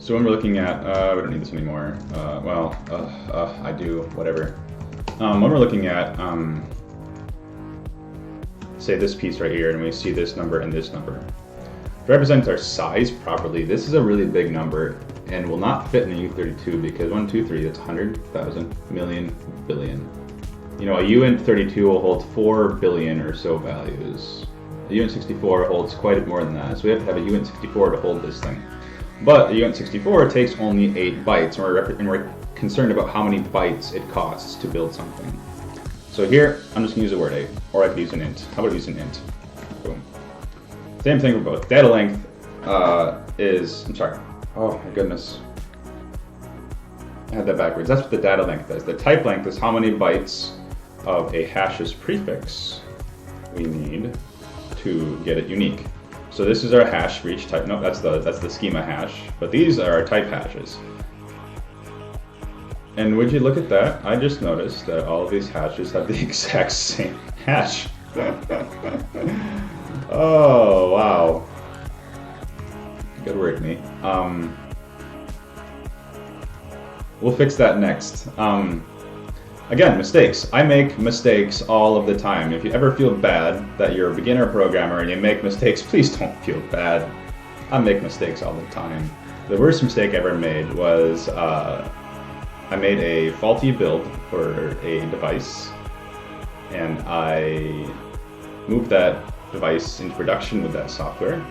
So when we're looking at, we don't need this anymore. I do, whatever. When we're looking at, say this piece right here, and we see this number and this number. To represent our size properly, this is a really big number and will not fit in a U32 because 1, 2, 3, that's 100,000, million, billion. You know, a uint32 will hold 4 billion or so values. A uint64 holds quite a bit more than that, so we have to have a uint64 to hold this thing. But the uint64 takes only 8 bytes, and we're concerned about how many bytes it costs to build something. So here, I'm just going to use the word 8, or I could use an int. How about use an int? Boom. Same thing for both. Data length I'm sorry. Oh my goodness. I had that backwards. That's what the data length is. The type length is how many bytes of a hash's prefix we need to get it unique. So this is our hash for each type. No, that's the schema hash. But these are our type hashes. And would you look at that? I just noticed that all of these hashes have the exact same hash. Oh, wow. Good work, me. We'll fix that next. Again, mistakes. I make mistakes all of the time. If you ever feel bad that you're a beginner programmer and you make mistakes, please don't feel bad. I make mistakes all the time. The worst mistake I ever made was I made a faulty build for a device, and I moved that device into production with that software,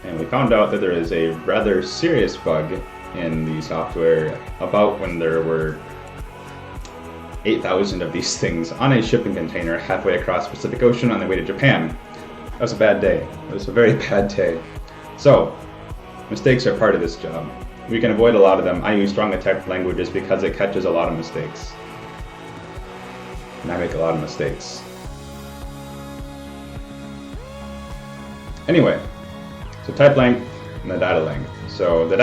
and we found out that there is a rather serious bug in the software about when there were 8,000 of these things on a shipping container halfway across the Pacific Ocean on the way to Japan. That was a bad day. It was a very bad day. So, mistakes are part of this job. We can avoid a lot of them. I use strongly typed languages because it catches a lot of mistakes. And I make a lot of mistakes. Anyway, so type length and the data length. So the